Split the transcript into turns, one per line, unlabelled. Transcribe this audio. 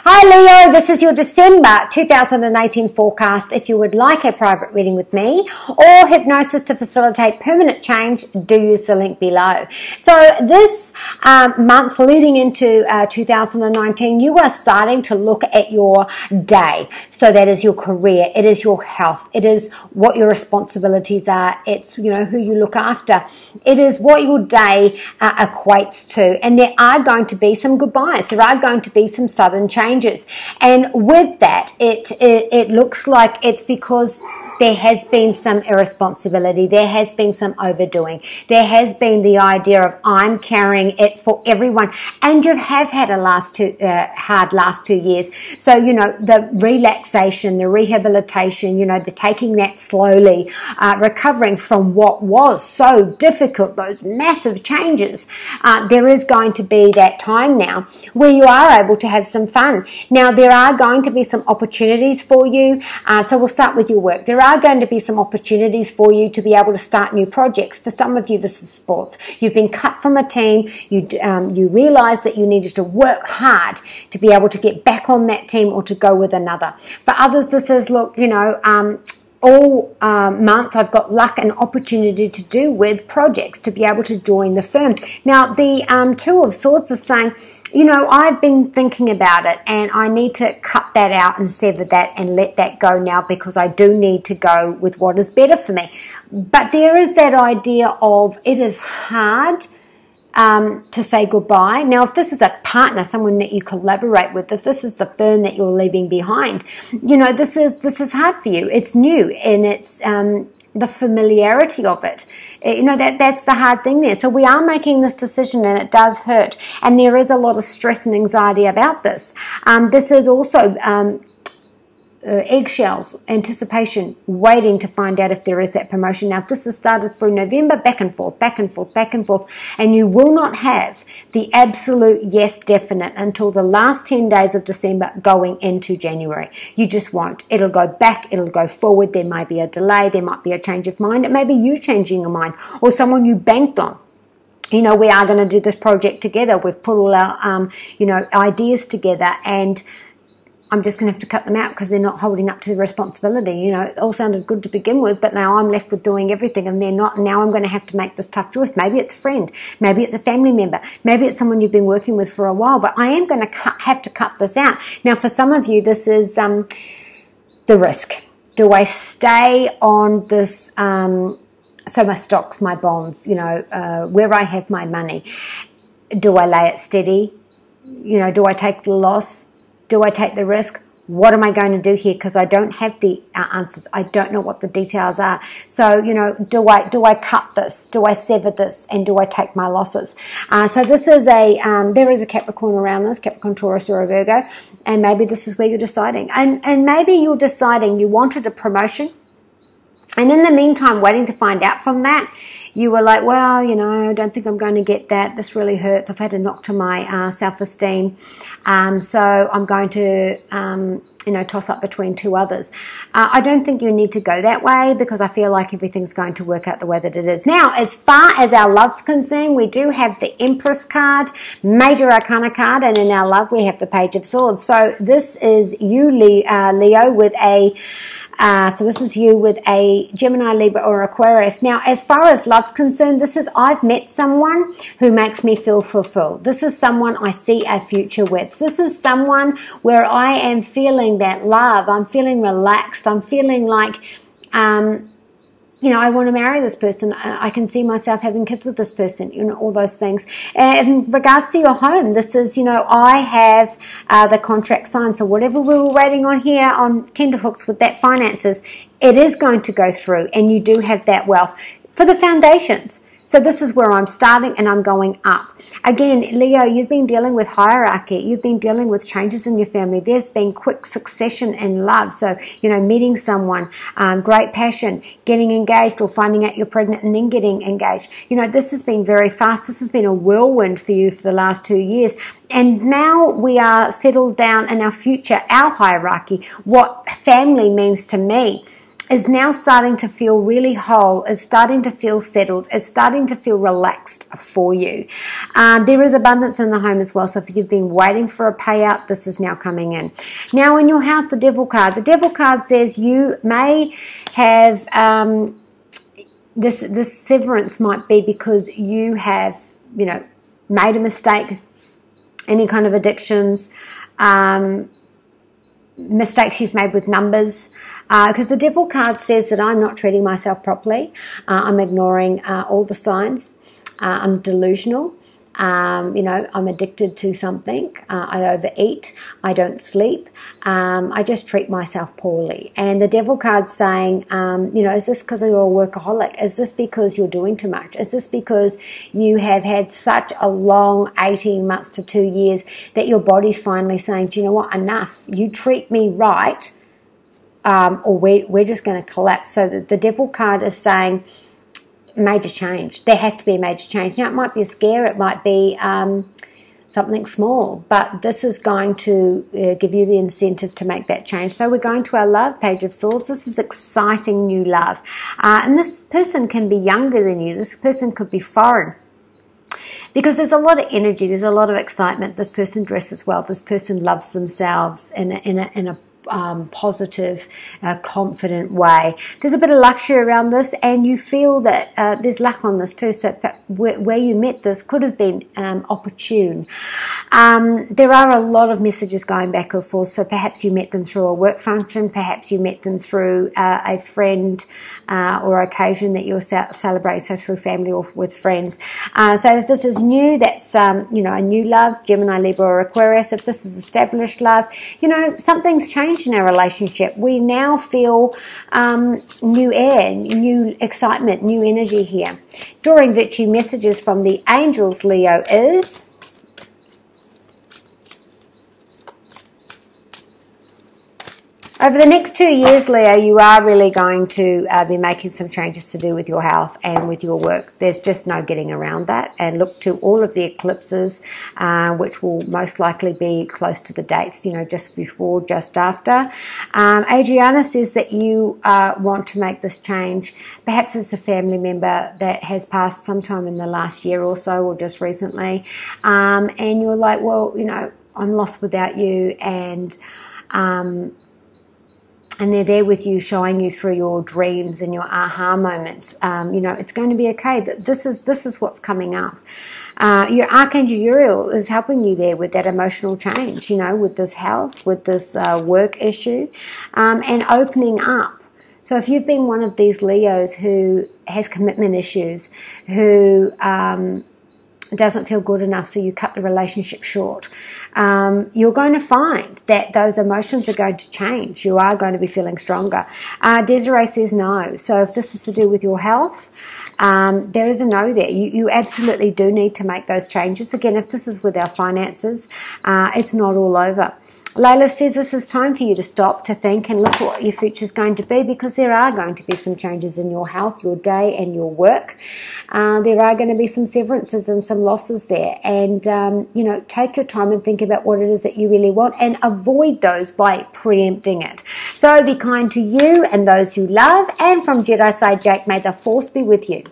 Hi Leo, this is your December 2018 forecast. If you would like a private reading with me or hypnosis to facilitate permanent change, do use the link below. So this month leading into 2019, you are starting to look at your day. So that is your career, it is your health, it is what your responsibilities are, it's who you look after, it is what your day equates to. And there are going to be some goodbyes, there are going to be some sudden changes. And with that, it looks like it's because there has been some irresponsibility, there has been some overdoing, there has been the idea of I'm carrying it for everyone, and you have had a hard last 2 years. So the relaxation, the rehabilitation, the taking that slowly, recovering from what was so difficult, those massive changes. There is going to be that time now where you are able to have some fun. Now there are going to be some opportunities for you. So we'll start with your work. There are going to be some opportunities for you to be able to start new projects. For some of you, this is sports. You've been cut from a team. You realise that you needed to work hard to be able to get back on that team or to go with another. For others, this is, look, all month I've got luck and opportunity to do with projects, to be able to join the firm. Now, the Two of Swords is saying, I've been thinking about it and I need to cut that out and sever that and let that go now, because I do need to go with what is better for me. But there is that idea of it is hard to say goodbye. Now, if this is a partner, someone that you collaborate with, if this is the firm that you're leaving behind, this is hard for you. It's new, and it's the familiarity of it. That's the hard thing there. So we are making this decision, and it does hurt, and there is a lot of stress and anxiety about this. This is also eggshells, anticipation, waiting to find out if there is that promotion. Now, if this has started through November, back and forth, back and forth, back and forth, and you will not have the absolute yes definite until the last 10 days of December going into January. You just won't. It'll go back, it'll go forward. There might be a delay, there might be a change of mind. It may be you changing your mind, or someone you banked on. We are going to do this project together. We've put all our, ideas together, and I'm just going to have to cut them out because they're not holding up to the responsibility. It all sounded good to begin with, but now I'm left with doing everything and they're not. Now I'm going to have to make this tough choice. Maybe it's a friend. Maybe it's a family member. Maybe it's someone you've been working with for a while, but I am going to have to cut this out. Now, for some of you, this is the risk. Do I stay on this, so my stocks, my bonds, where I have my money? Do I lay it steady? Do I take the loss? Do I take the risk? What am I going to do here? Because I don't have the answers. I don't know what the details are. So, do I cut this? Do I sever this? And do I take my losses? So this is there is a Capricorn around this, Capricorn, Taurus, or a Virgo, and maybe this is where you're deciding. And maybe you're deciding you wanted a promotion, and in the meantime, waiting to find out from that, you were like, well, I don't think I'm going to get that. This really hurts. I've had a knock to my self-esteem. So I'm going to, toss up between two others. I don't think you need to go that way, because I feel like everything's going to work out the way that it is. Now, as far as our love's concerned, we do have the Empress card, Major Arcana card, and in our love, we have the Page of Swords. So this is you, Leo, with a... So this is you with a Gemini, Libra, or Aquarius. Now, as far as love's concerned, this is I've met someone who makes me feel fulfilled. This is someone I see a future with. This is someone where I am feeling that love. I'm feeling relaxed. I'm feeling like, I want to marry this person. I can see myself having kids with this person, all those things. In regards to your home, this is, I have the contract signed. So whatever we were waiting on here on tenterhooks with that finances, it is going to go through, and you do have that wealth for the foundations. So this is where I'm starting, and I'm going up. Again, Leo, you've been dealing with hierarchy. You've been dealing with changes in your family. There's been quick succession in love. So, meeting someone, great passion, getting engaged, or finding out you're pregnant and then getting engaged. This has been very fast. This has been a whirlwind for you for the last 2 years. And now we are settled down in our future, our hierarchy, what family means to me. is now starting to feel really whole. It's starting to feel settled. It's starting to feel relaxed for you. There is abundance in the home as well. So if you've been waiting for a payout, this is now coming in. Now in your health, the Devil card. The Devil card says you may have this severance might be because you have, made a mistake, any kind of addictions, mistakes you've made with numbers, because the Devil card says that I'm not treating myself properly, I'm ignoring all the signs, I'm delusional, I'm addicted to something, I overeat, I don't sleep, I just treat myself poorly. And the Devil card's saying, is this because you're a workaholic? Is this because you're doing too much? Is this because you have had such a long 18 months to 2 years that your body's finally saying, do you know what, enough, you treat me right, or we're just going to collapse. So the Devil card is saying major change. There has to be a major change. Now, it might be a scare, it might be something small, but this is going to give you the incentive to make that change. So we're going to our love, Page of Swords. This is exciting new love. And this person can be younger than you. This person could be foreign. Because there's a lot of energy, there's a lot of excitement. This person dresses well. This person loves themselves in a positive, confident way. There's a bit of luxury around this, and you feel that there's luck on this too. So where you met this could have been opportune. There are a lot of messages going back and forth. So perhaps you met them through a work function, perhaps you met them through a friend or occasion that you're celebrating, so through family or with friends. So if this is new, that's a new love, Gemini, Libra, or Aquarius. If this is established love, something's changed in our relationship. We now feel new air, new excitement, new energy here. Drawing Virtue messages from the angels, Leo, is over the next 2 years, Leo, you are really going to be making some changes to do with your health and with your work. There's just no getting around that. And look to all of the eclipses, which will most likely be close to the dates, just before, just after. Adriana says that you want to make this change. Perhaps it's a family member that has passed sometime in the last year or so, or just recently. And you're like, well, I'm lost without you. And they're there with you, showing you through your dreams and your aha moments. It's going to be okay. This is what's coming up. Your Archangel Uriel is helping you there with that emotional change, with this health, with this work issue, and opening up. So if you've been one of these Leos who has commitment issues, who doesn't feel good enough, so you cut the relationship short, you're going to find that those emotions are going to change. You are going to be feeling stronger. Desiree says no. So if this is to do with your health, there is a no there. You absolutely do need to make those changes. Again, if this is with our finances, it's not all over. Layla says this is time for you to stop, to think, and look at what your future is going to be, because there are going to be some changes in your health, your day, and your work. There are going to be some severances and some losses there. And, take your time and think about what it is that you really want, and avoid those by preempting it. So be kind to you and those you love. And from Jedi Side Jake, may the Force be with you.